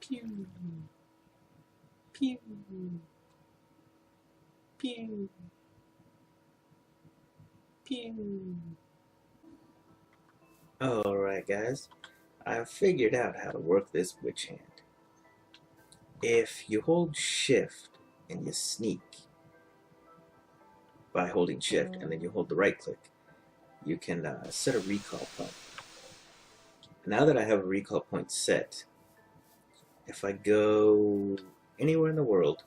Pew, pew, pew, pew. Alright guys, I've figured out how to work this witch hand. If you hold shift and you sneak by holding shift and then you hold the right click, you can set a recall point. Now that I have a recall point set, if I go anywhere in the world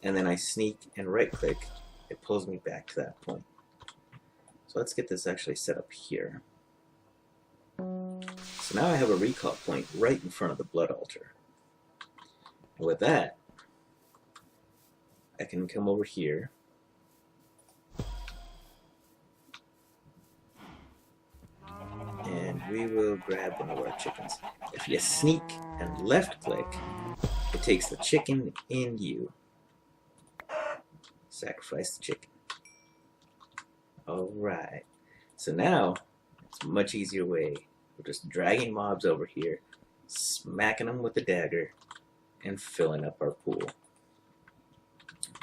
and then I sneak and right click, it pulls me back to that point. So let's get this actually set up here. So now I have a recall point right in front of the blood altar. And with that, I can come over here and we will grab one of our chickens. If you sneak and left click, it takes the chicken in you. Sacrifice the chicken. Alright, so now it's a much easier way. We're just dragging mobs over here, smacking them with the dagger, and filling up our pool.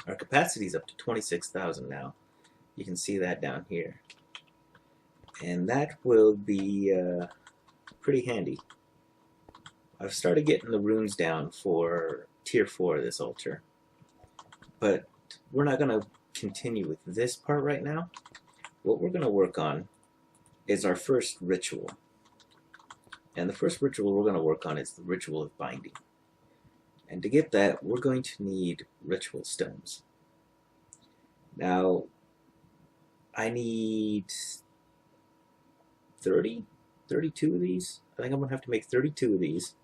Our capacity is up to 26,000 now. You can see that down here. And that will be pretty handy. I've started getting the runes down for tier 4 of this altar. But we're not going to continue with this part right now. What we're going to work on is our first ritual. And the first ritual we're going to work on is the ritual of binding. And to get that, we're going to need ritual stones. Now, I need 32 of these. I think I'm going to have to make 32 of these.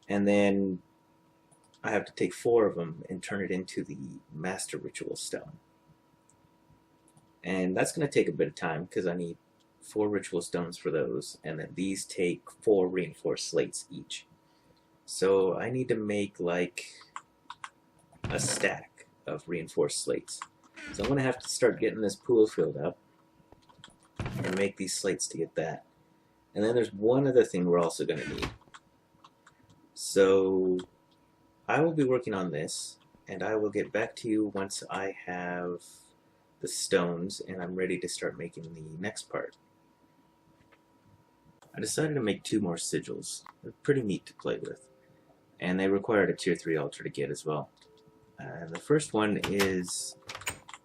And then I have to take 4 of them and turn it into the master ritual stone. And that's going to take a bit of time because I need 4 ritual stones for those. And then these take 4 reinforced slates each. So I need to make like a stack of reinforced slates. So I'm going to have to start getting this pool filled up and make these slates to get that. And then there's one other thing we're also going to need. So I will be working on this, and I will get back to you once I have the stones and I'm ready to start making the next part. I decided to make 2 more sigils. They're pretty neat to play with. And they required a tier 3 altar to get as well. The first one is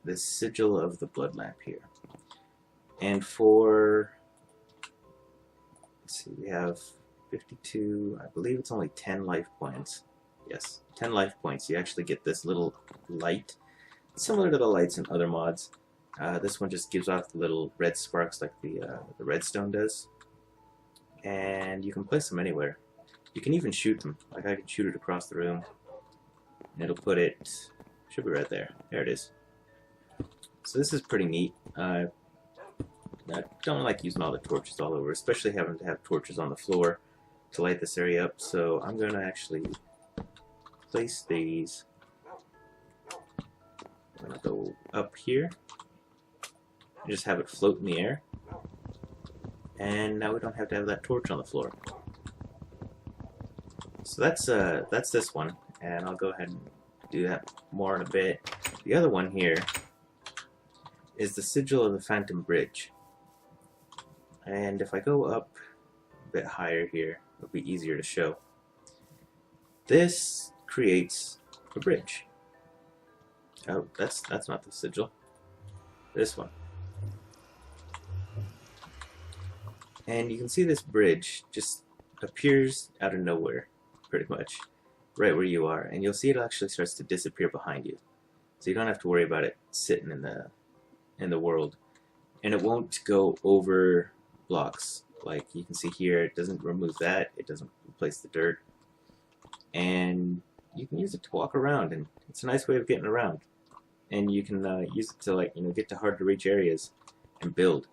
the sigil of the blood lamp here. And for, let's see, we have 52, I believe it's only 10 life points. Yes, 10 life points. You actually get this little light, similar to the lights in other mods. This one just gives off the little red sparks like the redstone does. And you can place them anywhere. You can even shoot them. Like I can shoot it across the room. And it'll put it, should be right there. There it is. So this is pretty neat. I don't like using all the torches all over, especially having to have torches on the floor to light this area up. So I'm going to actually place these. I'm going to go up here and just have it float in the air. And now we don't have to have that torch on the floor. So that's this one, and I'll go ahead and do that more in a bit. The other one here is the sigil of the Phantom Bridge. And if I go up a bit higher here, it'll be easier to show. This creates a bridge. Oh, that's not the sigil. This one. And you can see this bridge just appears out of nowhere, pretty much, right where you are. And you'll see it actually starts to disappear behind you. So you don't have to worry about it sitting in the world. And it won't go over blocks. Like you can see here, it doesn't remove that. It doesn't replace the dirt. And you can use it to walk around, and it's a nice way of getting around. And you can use it to get to hard to reach areas and build.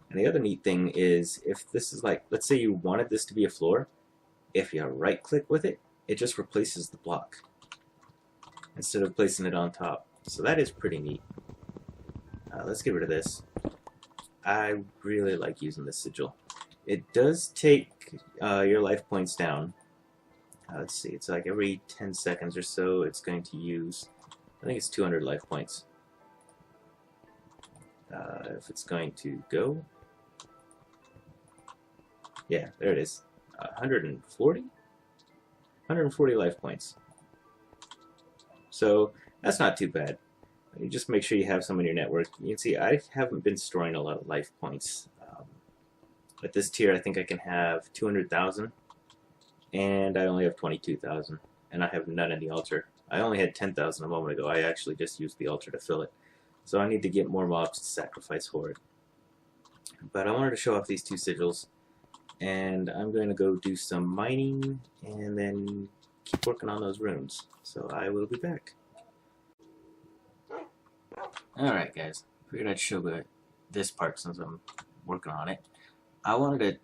And the other neat thing is, if this is like, let's say you wanted this to be a floor, if you right click with it, it just replaces the block instead of placing it on top. So that is pretty neat. Let's get rid of this. I really like using this sigil. It does take your life points down, let's see, it's like every 10 seconds or so it's going to use, I think it's 200 life points. If it's going to go, yeah, there it is, 140? 140 life points. So that's not too bad. You just make sure you have some in your network. You can see I haven't been storing a lot of life points. At this tier, I think I can have 200,000, and I only have 22,000, and I have none in the altar. I only had 10,000 a moment ago. I actually just used the altar to fill it. So I need to get more mobs to sacrifice for it. But I wanted to show off these two sigils, and I'm going to go do some mining and then keep working on those runes. So I will be back. Alright guys, figured I'd show this part since I'm working on it. I wanted a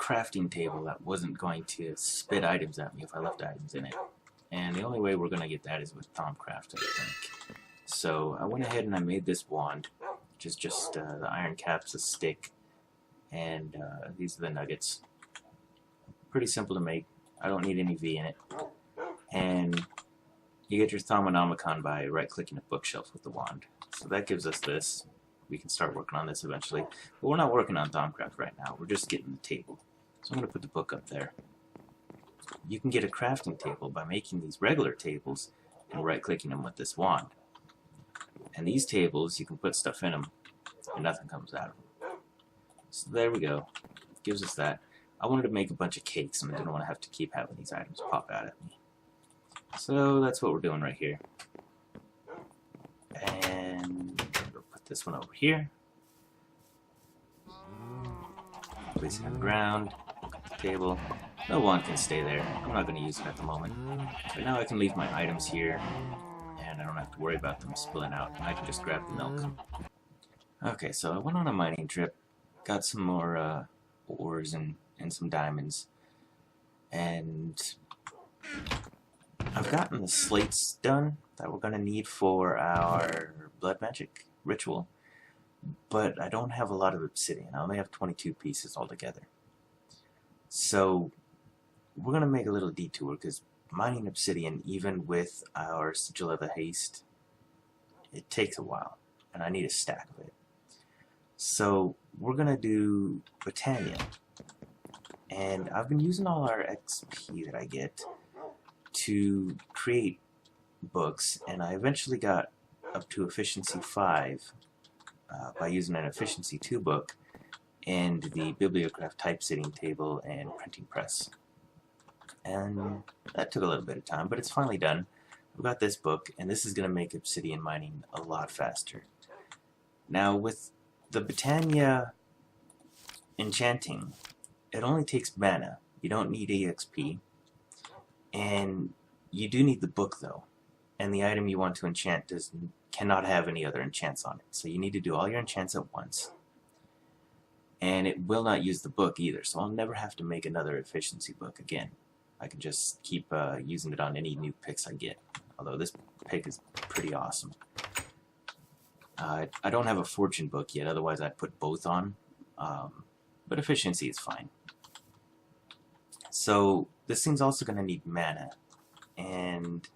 crafting table that wasn't going to spit items at me if I left items in it. And the only way we're going to get that is with Thaumcraft, I think. So I went ahead and I made this wand, which is just the iron caps, a stick, and these are the nuggets. Pretty simple to make. I don't need any V in it. And you get your Thaumonomicon by right-clicking a bookshelf with the wand. So that gives us this. We can start working on this eventually. But we're not working on Thaumcraft right now. We're just getting the table. So I'm going to put the book up there. You can get a crafting table by making these regular tables and right-clicking them with this wand. And these tables, you can put stuff in them and nothing comes out of them. So there we go. Gives us that. I wanted to make a bunch of cakes and I didn't want to have to keep having these items pop out at me. So that's what we're doing right here. And we'll put this one over here. Place it on the ground. Table. No wand can stay there. I'm not going to use it at the moment. But now I can leave my items here and I don't have to worry about them spilling out. I can just grab the milk. Okay, so I went on a mining trip, got some more ores and some diamonds, and I've gotten the slates done that we're going to need for our blood magic ritual, but I don't have a lot of obsidian. I only have 22 pieces altogether. So we're going to make a little detour because mining obsidian, even with our Sigil of the Haste, it takes a while, and I need a stack of it. So we're going to do Bloodtania. And I've been using all our XP that I get to create books, and I eventually got up to Efficiency 5 by using an Efficiency 2 book and the Bibliocraft typesetting table and printing press. And that took a little bit of time, but it's finally done. We've got this book, and this is going to make obsidian mining a lot faster. Now, with the Bloodtania enchanting, it only takes mana. You don't need EXP. And you do need the book, though. And the item you want to enchant cannot have any other enchants on it. So you need to do all your enchants at once. And it will not use the book either, so I'll never have to make another efficiency book again. I can just keep using it on any new picks I get. Although this pick is pretty awesome. I don't have a fortune book yet, otherwise I'd put both on. But efficiency is fine. So this thing's also going to need mana, and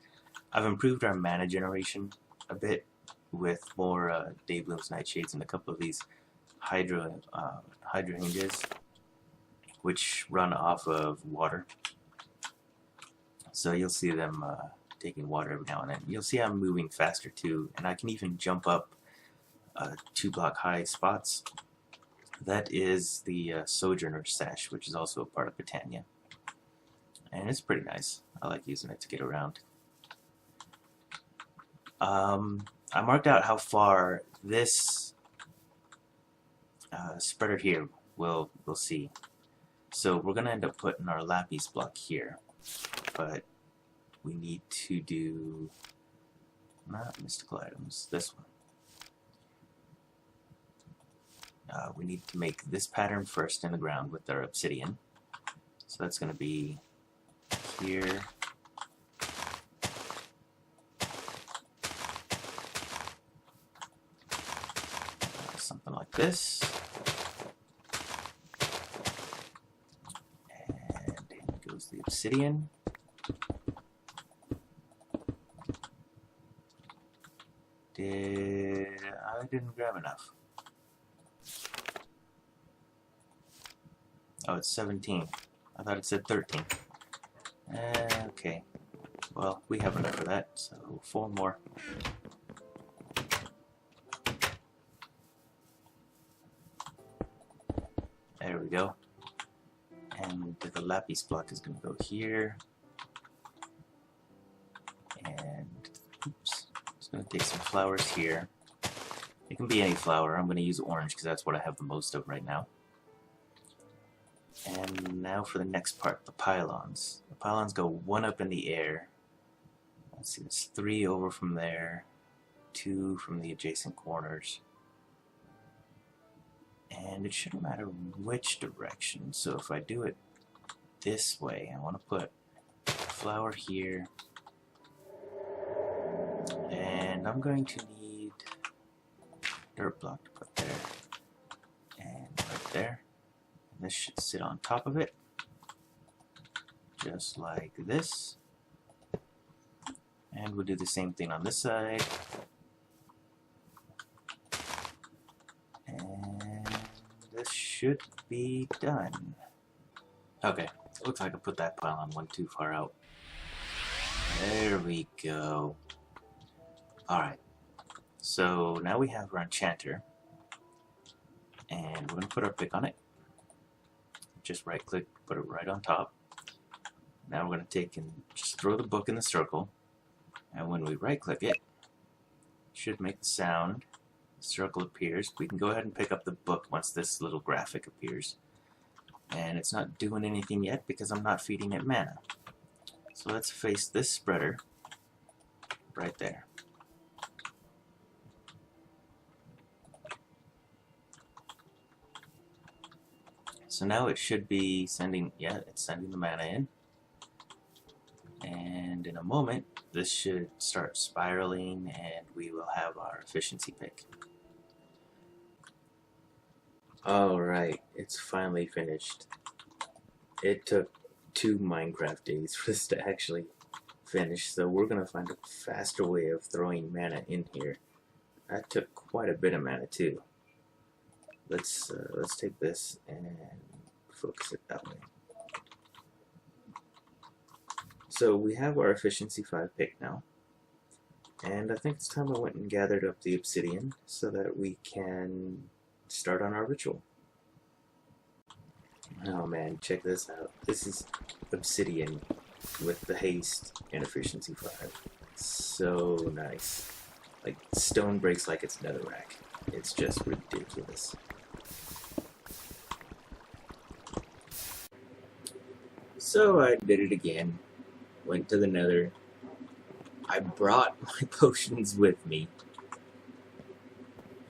I've improved our mana generation a bit with more Dayblooms, Nightshades, and a couple of these Hydra hinges, which run off of water. So you'll see them taking water every now and then. You'll see I'm moving faster too, and I can even jump up 2-block high spots. That is the Sojourner Sash, which is also a part of Bloodtania. And it's pretty nice. I like using it to get around. I marked out how far this spreader here will see. So we're going to end up putting our lapis block here. But we need to do, not mystical items, this one. We need to make this pattern first in the ground with our obsidian. So that's going to be here. Something like this. And in goes the obsidian. I didn't grab enough. Oh, it's 17. I thought it said 13. Okay. Well, we have enough of that, so 4 more. There we go. And the lapis block is going to go here. And, oops, just going to take some flowers here. It can be any flower. I'm going to use orange because that's what I have the most of right now. And now for the next part, the pylons. The pylons go 1 up in the air. Let's see, there's 3 over from there, 2 from the adjacent corners. And it shouldn't matter which direction, so if I do it this way, I want to put a flower here. And I'm going to need a dirt block to put there. And right there. This should sit on top of it, just like this. And we'll do the same thing on this side. And this should be done. Okay, looks like I put that pylon 1 too far out. There we go. Alright, so now we have our enchanter. And we're going to put our pick on it. Just right click, put it right on top. Now we're going to take and just throw the book in the circle. And when we right click it, it should make the sound. The circle appears. We can go ahead and pick up the book once this little graphic appears. And it's not doing anything yet because I'm not feeding it mana. So let's face this spreader right there. So now it should be sending, yeah, it's sending the mana in. And in a moment, this should start spiraling and we will have our efficiency pick. Alright, it's finally finished. It took 2 Minecraft days for this to actually finish, so we're going to find a faster way of throwing mana in here. That took quite a bit of mana too. Let's take this and focus it that way. So we have our efficiency 5 pick now, and I think it's time I went and gathered up the obsidian so that we can start on our ritual. Oh man, check this out. This is obsidian with the haste and efficiency 5. So nice. Like, stone breaks like it's netherrack. It's just ridiculous. So I did it again. Went to the nether. I brought my potions with me.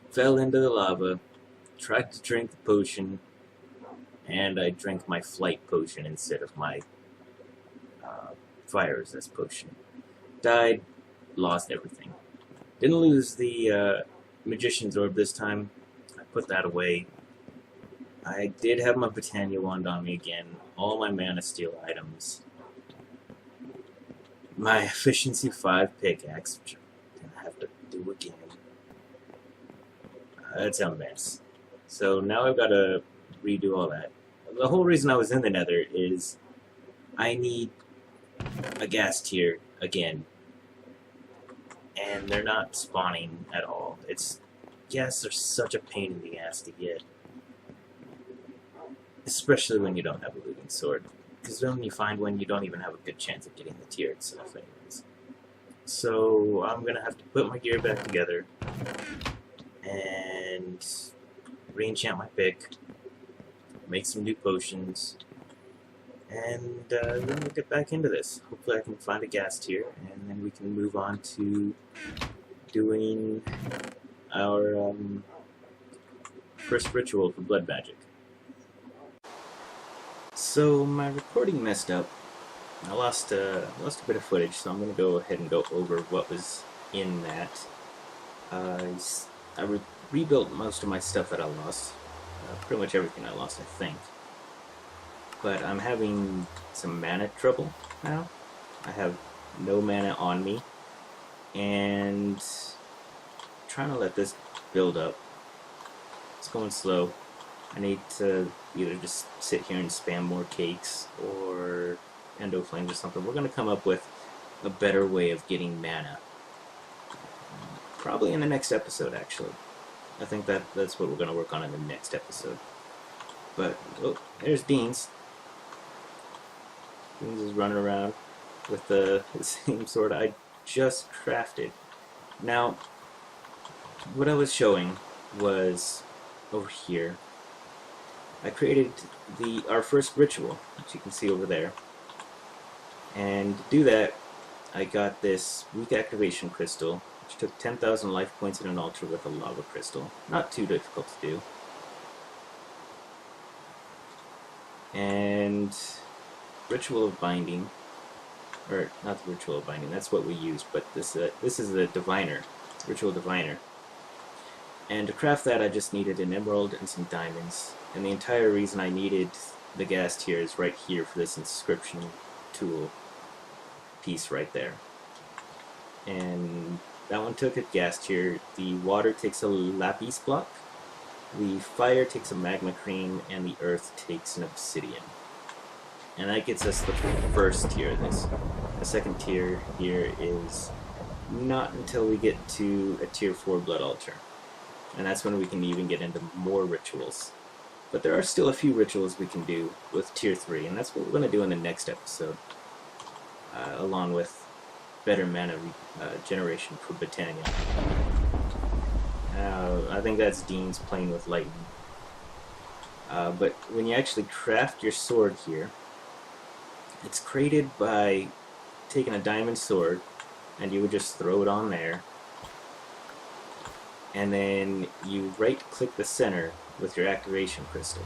Fell into the lava. Tried to drink the potion. And I drank my flight potion instead of my fire resist potion. Died. Lost everything. Didn't lose the magician's orb this time. I put that away. I did have my Bloodtania wand on me again. All my mana steal items. My efficiency 5 pickaxe, which I'm gonna have to do again. That's a mess. So now I've got to redo all that. The whole reason I was in the nether is I need a gas tier again. And they're not spawning at all. Gas are such a pain in the ass to get. Especially when you don't have a looting sword. Because when you find one, you don't even have a good chance of getting the tier itself anyways. So I'm going to have to put my gear back together. And re-enchant my pick. Make some new potions. And then we'll get back into this. Hopefully I can find a gas tier. And then we can move on to doing our first ritual for blood magic. So my recording messed up. I lost a bit of footage, so I'm going to go ahead and go over what was in that. I rebuilt most of my stuff that I lost. Pretty much everything I lost, I think. But I'm having some mana trouble now. I have no mana on me. And trying to let this build up. It's going slow. I need to either just sit here and spam more cakes or endo flames or something. We're going to come up with a better way of getting mana. Probably in the next episode, actually. I think that's what we're going to work on in the next episode. But, oh, there's Deans. Deans is running around with the same sword I just crafted. Now, what I was showing was over here. I created our first ritual, which you can see over there. And to do that, I got this weak activation crystal, which took 10,000 life points in an altar with a lava crystal. Not too difficult to do. And Ritual of Binding, or not the Ritual of Binding, that's what we used, but this is the Diviner, Ritual Diviner. And to craft that, I just needed an emerald and some diamonds. And the entire reason I needed the gas tier is right here for this inscription tool piece right there. And that one took a gas tier. The water takes a lapis block. The fire takes a magma cream, and the earth takes an obsidian. And that gets us the first tier of this. The second tier here is not until we get to a tier 4 blood altar. And that's when we can even get into more rituals. But there are still a few rituals we can do with tier 3, and that's what we're going to do in the next episode. Along with better mana generation for Bloodtania. I think that's Dean's playing with lightning. But when you actually craft your sword here, it's created by taking a diamond sword, and you would just throw it on there, and then you right-click the center with your activation crystal,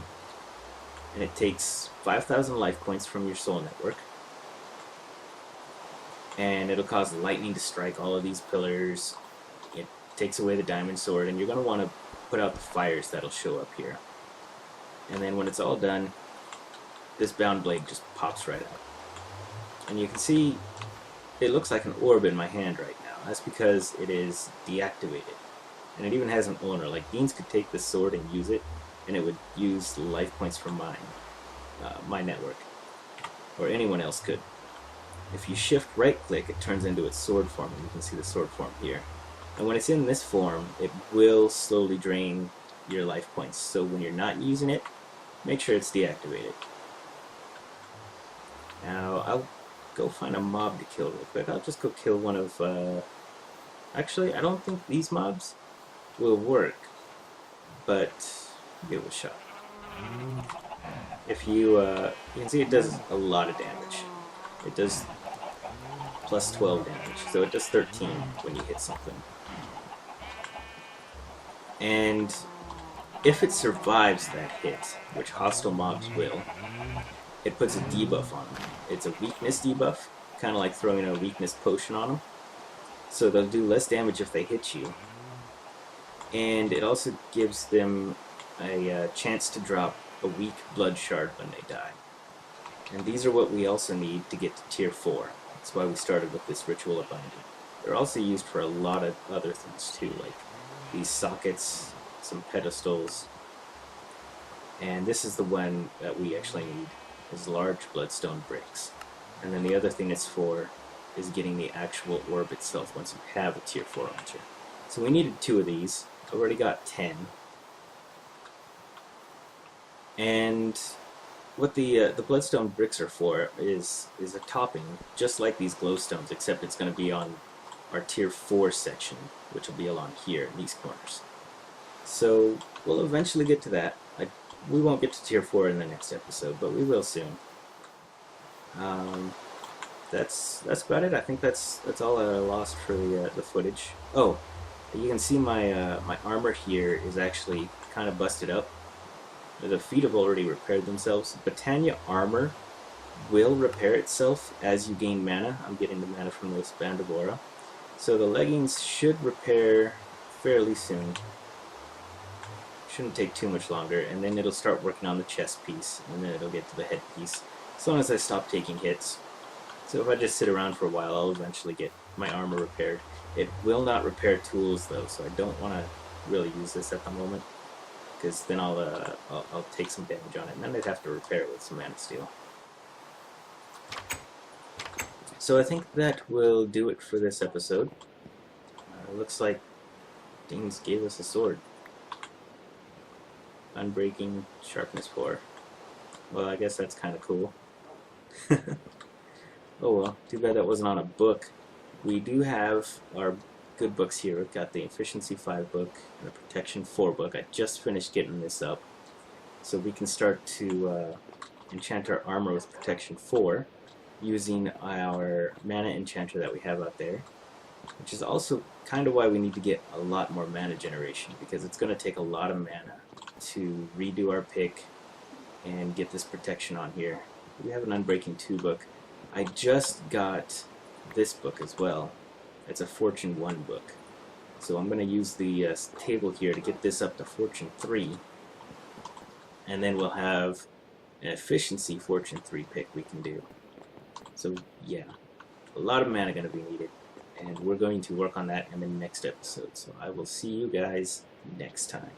and it takes 5,000 life points from your soul network, and it'll cause lightning to strike all of these pillars. It takes away the diamond sword, and you're going to want to put out the fires that'll show up here. And then when it's all done, this bound blade just pops right out. And you can see it looks like an orb in my hand right now. That's because it is deactivated. And it even has an owner. Like, Deans could take this sword and use it, and it would use the life points from mine, my network. Or anyone else could. If you shift right-click, it turns into its sword form, and you can see the sword form here. And when it's in this form, it will slowly drain your life points. So when you're not using it, make sure it's deactivated. Now, I'll go find a mob to kill real quick. I'll just go kill one of, actually, I don't think these mobs will work, but give it a shot. If you can see it does a lot of damage. It does plus 12 damage, so it does 13 when you hit something. And if it survives that hit, which hostile mobs will, it puts a debuff on them. It's a weakness debuff, kind of like throwing a weakness potion on them. So they'll do less damage if they hit you. And it also gives them a chance to drop a weak blood shard when they die. And these are what we also need to get to tier 4. That's why we started with this Ritual of Binding. They're also used for a lot of other things too, like these sockets, some pedestals. And this is the one that we actually need, is large bloodstone bricks. And then the other thing it's for is getting the actual orb itself once you have a tier 4 altar. So we needed 2 of these. I've already got 10. And what the bloodstone bricks are for is a topping, just like these glowstones, except it's going to be on our tier 4 section, which will be along here in these corners. So we'll eventually get to that. We won't get to tier 4 in the next episode, but we will soon. That's about it. I think that's all I lost for the footage. Oh, you can see my my armor here is actually kind of busted up. The feet have already repaired themselves. Bloodtania armor will repair itself as you gain mana. I'm getting the mana from this Band of Aura. So the leggings should repair fairly soon. Shouldn't take too much longer, and then it'll start working on the chest piece, and then it'll get to the head piece, as long as I stop taking hits. So if I just sit around for a while, I'll eventually get my armor repaired. It will not repair tools though, so I don't want to really use this at the moment, because then I'll take some damage on it, and then I'd have to repair it with some mana steel. So I think that will do it for this episode. Looks like things gave us a sword. Unbreaking, sharpness 4. Well, I guess that's kind of cool. Oh well, too bad that wasn't on a book. We do have our good books here. We've got the Efficiency 5 book and the Protection 4 book. I just finished getting this up. So we can start to enchant our armor with Protection 4 using our mana enchanter that we have out there, which is also kind of why we need to get a lot more mana generation, because it's going to take a lot of mana to redo our pick and get this protection on here. We have an Unbreaking 2 book. I just got this book as well. It's a Fortune 1 book. So I'm going to use the table here to get this up to Fortune 3. And then we'll have an Efficiency Fortune 3 pick we can do. So yeah, a lot of mana going to be needed. And we're going to work on that in the next episode. So I will see you guys next time.